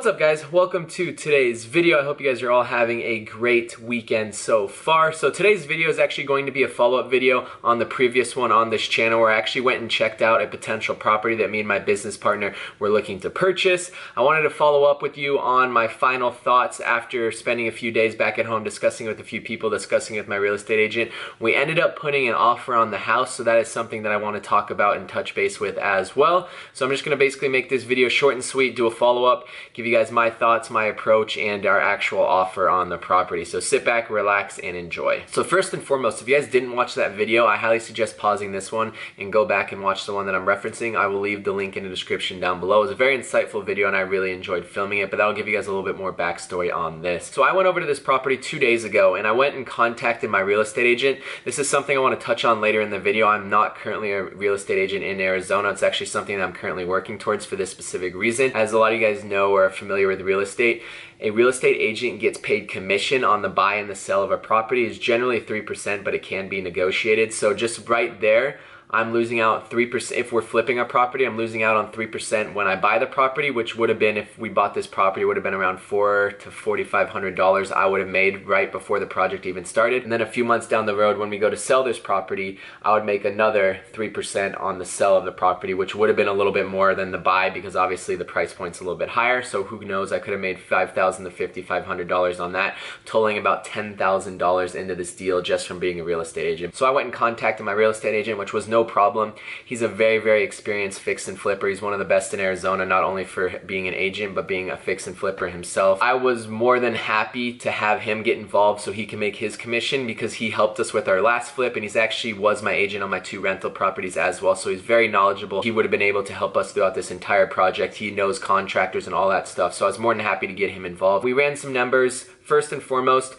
What's up guys, welcome to today's video. I hope you guys are all having a great weekend so far. So today's video is actually going to be a follow-up video on the previous one on this channel where I actually went and checked out a potential property that me and my business partner were looking to purchase. I wanted to follow up with you on my final thoughts after spending a few days back at home discussing with a few people, discussing with my real estate agent. We ended up putting an offer on the house, so that is something that I want to talk about and touch base with as well. So I'm just going to basically make this video short and sweet, do a follow-up, give you guys my thoughts, my approach, and our actual offer on the property. So sit back, relax, and enjoy. So first and foremost, if you guys didn't watch that video, I highly suggest pausing this one and go back and watch the one that I'm referencing. I will leave the link in the description down below. It was a very insightful video and I really enjoyed filming it, but that'll give you guys a little bit more backstory on this. So I went over to this property 2 days ago and I went and contacted my real estate agent. This is something I want to touch on later in the video. I'm not currently a real estate agent in Arizona. It's actually something that I'm currently working towards for this specific reason. As a lot of you guys know or are familiar with real estate, a real estate agent gets paid commission on the buy and the sell of a property. It's generally 3%, but it can be negotiated. So just right there, I'm losing out 3%. If we're flipping a property, I'm losing out on 3% when I buy the property, which would have been, if we bought this property, would have been around $400 to $4,500 I would have made right before the project even started. And then a few months down the road, when we go to sell this property, I would make another 3% on the sell of the property, which would have been a little bit more than the buy because obviously the price point's a little bit higher. So who knows, I could have made $5,000 to $5,500 on that, totaling about $10,000 into this deal just from being a real estate agent. So I went and contacted my real estate agent, which was no problem. He's a very, very experienced fix and flipper. He's one of the best in Arizona, not only for being an agent, but being a fix and flipper himself. I was more than happy to have him get involved so he can make his commission because he helped us with our last flip and he's actually was my agent on my 2 rental properties as well. So he's very knowledgeable. He would have been able to help us throughout this entire project. He knows contractors and all that stuff. So I was more than happy to get him involved. We ran some numbers. First and foremost,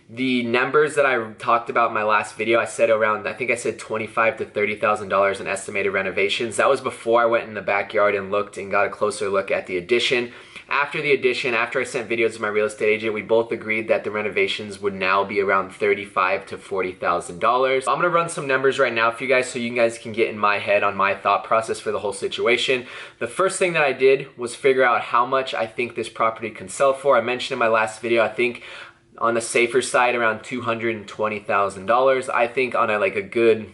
the numbers that I talked about in my last video, I said around, I think I said $25,000 to $30,000 in estimated renovations. That was before I went in the backyard and looked and got a closer look at the addition. After the addition, after I sent videos to my real estate agent, we both agreed that the renovations would now be around $35,000 to $40,000. I'm gonna run some numbers right now for you guys so you guys can get in my head on my thought process for the whole situation. The first thing that I did was figure out how much I think this property can sell for. I mentioned in my last video, I think on the safer side around $220,000. I think on a good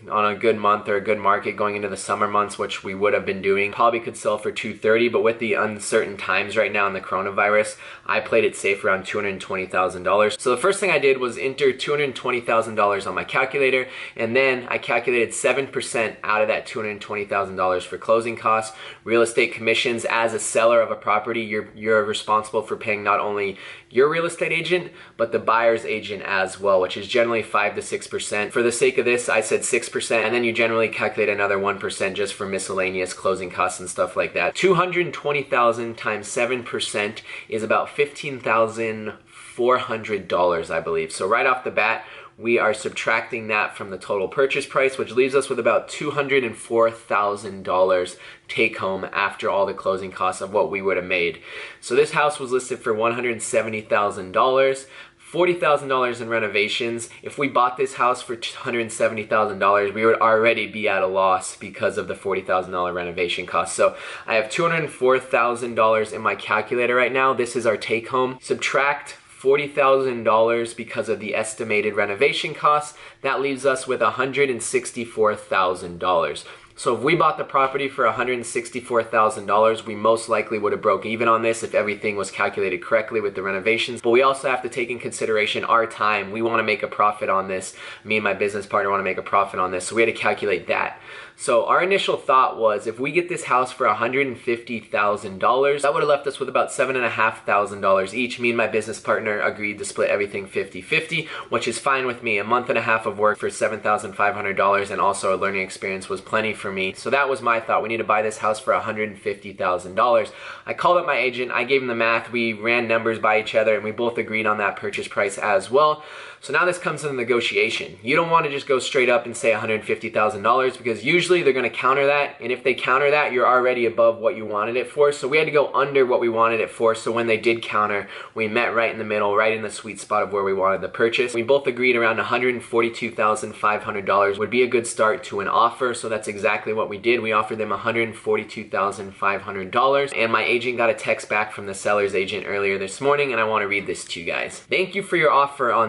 month or a good market going into the summer months, which we would have been doing, probably could sell for $230,000, but with the uncertain times right now in the coronavirus, I played it safe around $220,000. So the first thing I did was enter $220,000 on my calculator, and then I calculated 7% out of that $220,000 for closing costs, real estate commissions. As a seller of a property, you're responsible for paying not only your real estate agent, but the buyer's agent as well, which is generally 5% to 6%. For the sake of this, I said 6%, and then you generally calculate another 1% just for miscellaneous closing costs and stuff like that. $220,000 times 7% is about $15,400, I believe. So right off the bat, we are subtracting that from the total purchase price, which leaves us with about $204,000 take home after all the closing costs of what we would have made. So this house was listed for $170,000. $40,000 in renovations. If we bought this house for $170,000, we would already be at a loss because of the $40,000 renovation cost. So I have $204,000 in my calculator right now. This is our take home. Subtract $40,000 because of the estimated renovation costs. That leaves us with $164,000. So if we bought the property for $164,000, we most likely would have broke even on this if everything was calculated correctly with the renovations. But we also have to take in consideration our time. We want to make a profit on this. Me and my business partner want to make a profit on this. So we had to calculate that. So our initial thought was if we get this house for $150,000, that would have left us with about $7,500 each. Me and my business partner agreed to split everything 50-50, which is fine with me. A month and a half of work for $7,500 and also a learning experience was plenty for me. So that was my thought. We need to buy this house for $150,000. I called up my agent. I gave him the math. We ran numbers by each other and we both agreed on that purchase price as well. So now this comes to the negotiation. You don't want to just go straight up and say $150,000 because usually usually they're going to counter that, and if they counter that, you're already above what you wanted it for. So we had to go under what we wanted it for, so when they did counter, we met right in the middle, right in the sweet spot of where we wanted the purchase. We both agreed around $142,500 would be a good start to an offer, so that's exactly what we did. We offered them $142,500, and my agent got a text back from the seller's agent earlier this morning, and I want to read this to you guys. Thank you for your offer on.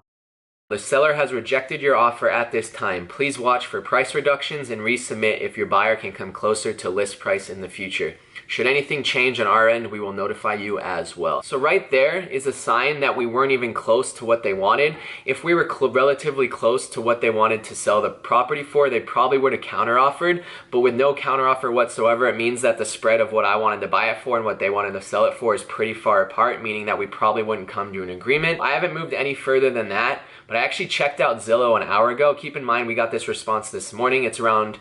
The seller has rejected your offer at this time. Please watch for price reductions and resubmit if your buyer can come closer to list price in the future. Should anything change on our end, we will notify you as well. So right there is a sign that we weren't even close to what they wanted. If we were relatively close to what they wanted to sell the property for, they probably would have counteroffered. But with no counteroffer whatsoever, it means that the spread of what I wanted to buy it for and what they wanted to sell it for is pretty far apart, meaning that we probably wouldn't come to an agreement. I haven't moved any further than that, but I actually checked out Zillow an hour ago. Keep in mind, we got this response this morning. It's around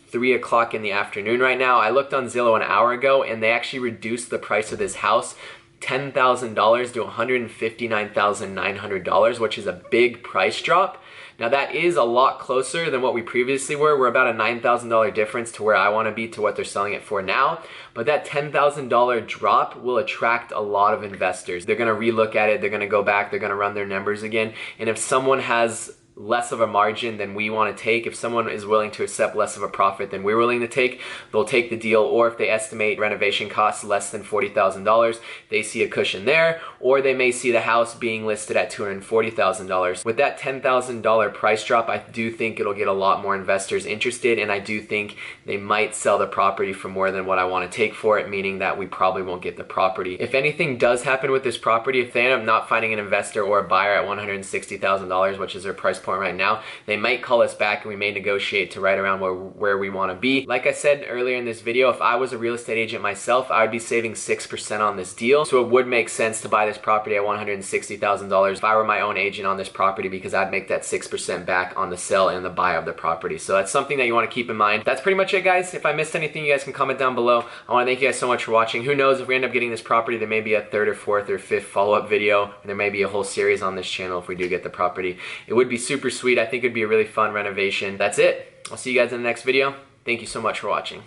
3 o'clock in the afternoon right now. I looked on Zillow an hour ago, and they actually reduced the price of this house $10,000 to $159,900, which is a big price drop. Now that is a lot closer than what we previously were. We're about a $9,000 difference to where I want to be to what they're selling it for now. But that $10,000 drop will attract a lot of investors. They're going to relook at it. They're going to go back. They're going to run their numbers again. And if someone has less of a margin than we want to take, if someone is willing to accept less of a profit than we're willing to take, they'll take the deal. Or if they estimate renovation costs less than $40,000, they see a cushion there, or they may see the house being listed at $240,000. With that $10,000 price drop, I do think it'll get a lot more investors interested, and I do think they might sell the property for more than what I want to take for it, meaning that we probably won't get the property. If anything does happen with this property, if they end up not finding an investor or a buyer at $160,000, which is their price point right now, they might call us back and we may negotiate to right around where we want to be. Like I said earlier in this video, if I was a real estate agent myself, I would be saving 6% on this deal. So it would make sense to buy this property at $160,000 if I were my own agent on this property, because I'd make that 6% back on the sale and the buy of the property. So that's something that you want to keep in mind. That's pretty much it, guys. If I missed anything, you guys can comment down below. I want to thank you guys so much for watching. Who knows, if we end up getting this property, there may be a third or fourth or fifth follow-up video, and there may be a whole series on this channel if we do get the property. It would be super sweet. I think it'd be a really fun renovation. That's it. I'll see you guys in the next video. Thank you so much for watching.